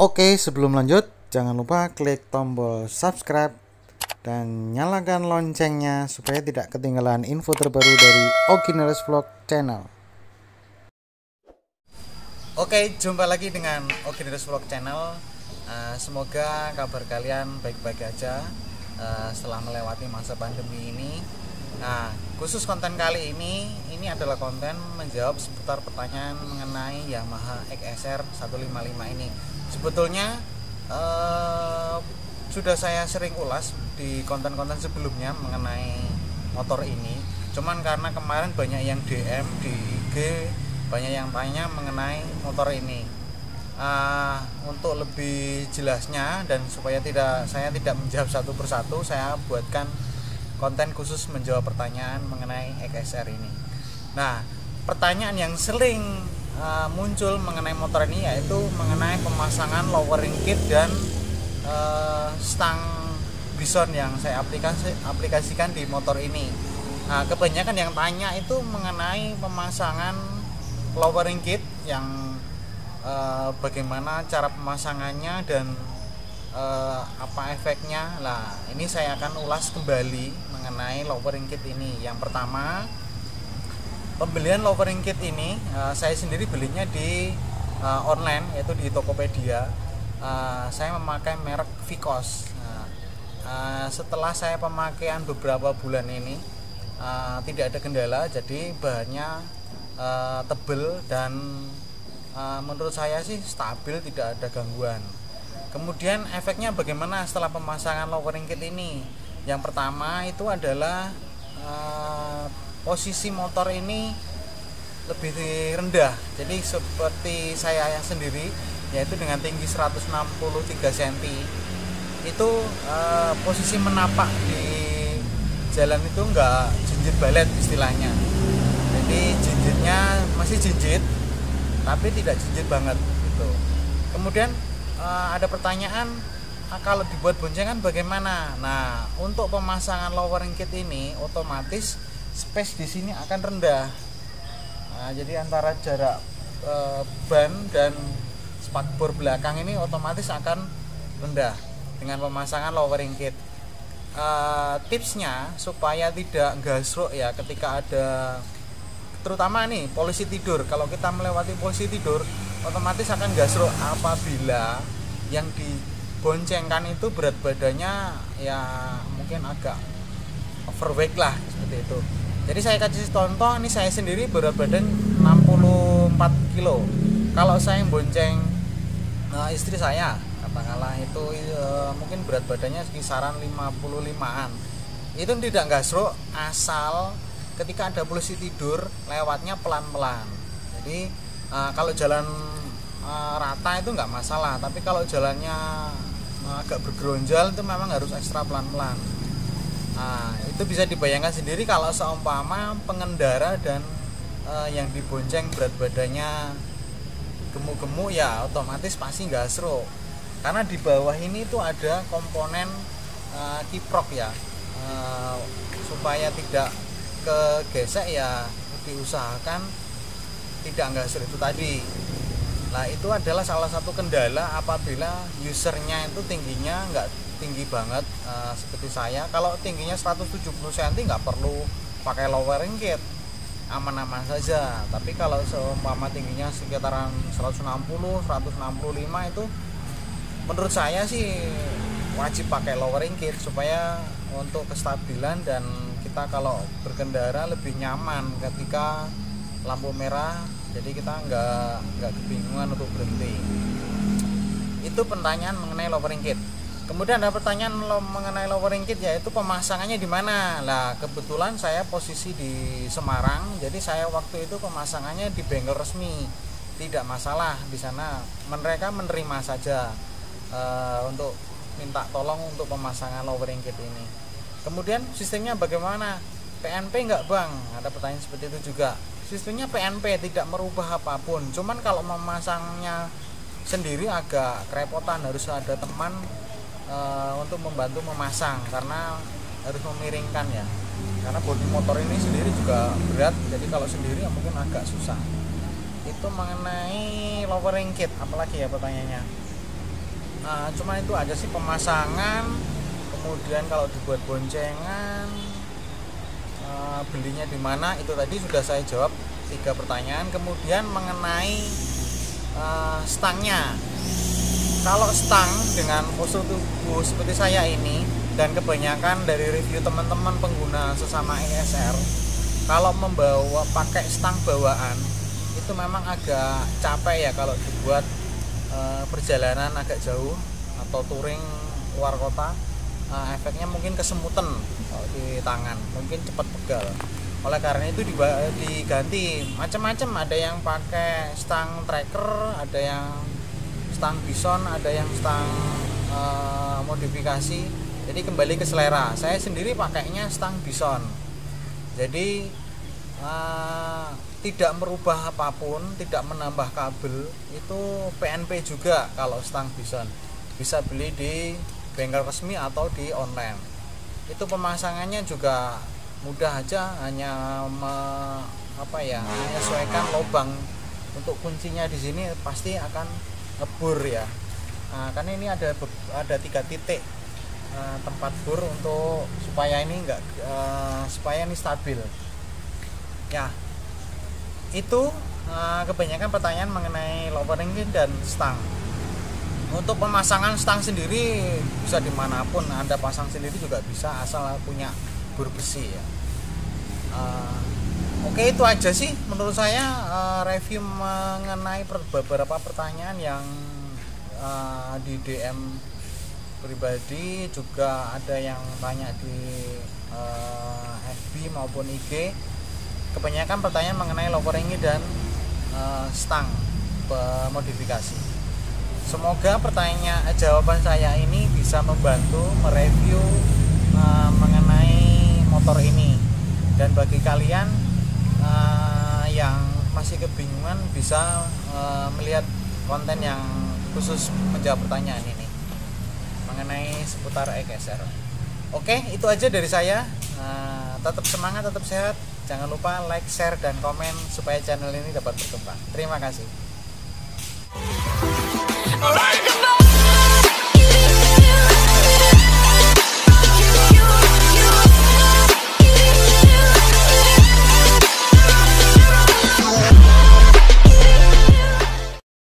Oke, sebelum lanjut, jangan lupa klik tombol subscribe dan nyalakan loncengnya supaya tidak ketinggalan info terbaru dari Ogineers Vlog Channel. Oke, jumpa lagi dengan Ogineers Vlog Channel. Semoga kabar kalian baik-baik aja setelah melewati masa pandemi ini. Nah, khusus konten kali ini adalah konten menjawab seputar pertanyaan mengenai Yamaha XSR 155 ini. Sebetulnya sudah saya sering ulas di konten-konten sebelumnya mengenai motor ini. Cuman karena kemarin banyak yang DM di IG, banyak yang tanya mengenai motor ini. Untuk lebih jelasnya dan supaya saya tidak menjawab satu persatu, saya buatkan konten khusus menjawab pertanyaan mengenai XSR ini. Nah, pertanyaan yang sering muncul mengenai motor ini yaitu mengenai pemasangan lowering kit dan stang bison yang saya aplikasikan di motor ini. Nah, kebanyakan yang tanya itu mengenai pemasangan lowering kit yang bagaimana cara pemasangannya dan apa efeknya. Nah, ini saya akan ulas kembali mengenai lowering kit ini. Yang pertama, pembelian lowering kit ini saya sendiri belinya di online, yaitu di Tokopedia. Saya memakai merek Vicos. Setelah saya pemakaian beberapa bulan ini tidak ada kendala, jadi bahannya tebel dan menurut saya sih stabil, tidak ada gangguan. Kemudian efeknya bagaimana setelah pemasangan lowering kit ini? Yang pertama itu adalah posisi motor ini lebih rendah. Jadi seperti saya yang sendiri, yaitu dengan tinggi 163 cm, itu posisi menapak di jalan itu enggak jinjit balet istilahnya. Jadi jinjitnya masih jinjit, tapi tidak jinjit banget gitu. Kemudian ada pertanyaan, kalau dibuat boncengan bagaimana? Nah, untuk pemasangan lowering kit ini otomatis space di sini akan rendah. Nah, jadi antara jarak ban dan spakbor belakang ini otomatis akan rendah dengan pemasangan lowering kit. Tipsnya supaya tidak gasruk ya ketika ada, terutama nih posisi tidur. Kalau kita melewati posisi tidur, otomatis akan gasruk apabila yang diboncengkan itu berat badannya ya mungkin agak overweight lah, seperti itu. Jadi saya kasih contoh, ini saya sendiri berat badan 64 kilo. Kalau saya bonceng istri saya, katakanlah itu mungkin berat badannya kisaran 55-an. Itu tidak gasruk asal ketika ada posisi tidur lewatnya pelan-pelan. Jadi kalau jalan rata itu nggak masalah, tapi kalau jalannya agak bergeronjal itu memang harus ekstra pelan-pelan. Itu bisa dibayangkan sendiri kalau seumpama pengendara dan yang dibonceng berat badannya gemuk-gemuk, ya otomatis pasti gasruk. Karena di bawah ini tuh ada komponen kiprok ya, supaya tidak kegesek ya diusahakan tidak gasruk itu tadi. Nah, itu adalah salah satu kendala apabila usernya itu tingginya nggak tinggi banget seperti saya. Kalau tingginya 170 cm nggak perlu pakai lowering kit, aman-aman saja. Tapi kalau seumpama tingginya sekitaran 160, 165 itu menurut saya sih wajib pakai lowering kit supaya untuk kestabilan dan kita kalau berkendara lebih nyaman ketika lampu merah. Jadi kita nggak kebingungan untuk berhenti. Itu pertanyaan mengenai lowering kit. Kemudian ada pertanyaan mengenai lowering kit, yaitu pemasangannya di mana. Lah, kebetulan saya posisi di Semarang, jadi saya waktu itu pemasangannya di bengkel resmi. Tidak masalah di sana, mereka menerima saja untuk minta tolong untuk pemasangan lowering kit ini. Kemudian sistemnya bagaimana? PNP nggak bang? Ada pertanyaan seperti itu juga. Sistemnya PNP, tidak merubah apapun. Cuman kalau memasangnya sendiri agak kerepotan, harus ada teman untuk membantu memasang karena harus memiringkan ya. Karena bodi motor ini sendiri juga berat, jadi kalau sendiri ya mungkin agak susah. Itu mengenai lowering kit. Apalagi ya pertanyaannya? Cuma itu aja sih, pemasangan, kemudian kalau dibuat boncengan, belinya di mana, itu tadi sudah saya jawab 3 pertanyaan. Kemudian mengenai stangnya, kalau stang dengan postur tubuh seperti saya ini, dan kebanyakan dari review teman-teman pengguna sesama ESR, kalau membawa pakai stang bawaan itu memang agak capek ya kalau dibuat perjalanan agak jauh atau touring luar kota. Efeknya mungkin kesemutan kalau di tangan, mungkin cepat pegal. Oleh karena itu diganti macam-macam, ada yang pakai stang tracker, ada yang stang bison, ada yang stang modifikasi. Jadi kembali ke selera. Saya sendiri pakainya stang bison, jadi tidak merubah apapun, tidak menambah kabel. Itu PNP juga kalau stang bison, bisa beli di bengkel resmi atau di online. Itu pemasangannya juga mudah aja, hanya menyesuaikan lubang untuk kuncinya di sini pasti akan ngebur ya. Karena ini ada 3 titik tempat bor untuk supaya ini supaya ini stabil. Ya, itu kebanyakan pertanyaan mengenai lowering dan stang. Untuk pemasangan stang sendiri bisa dimanapun Anda pasang sendiri juga bisa, asal punya bor besi ya. Oke, itu aja sih menurut saya review mengenai beberapa pertanyaan yang di DM pribadi, juga ada yang tanya di FB maupun IG. Kebanyakan pertanyaan mengenai lowering dan stang modifikasi. Semoga jawaban saya ini bisa membantu mereview mengenai motor ini, dan bagi kalian yang masih kebingungan bisa melihat konten yang khusus menjawab pertanyaan ini mengenai seputar ESR. Oke, itu aja dari saya. Tetap semangat, tetap sehat. Jangan lupa like, share, dan komen supaya channel ini dapat berkembang. Terima kasih.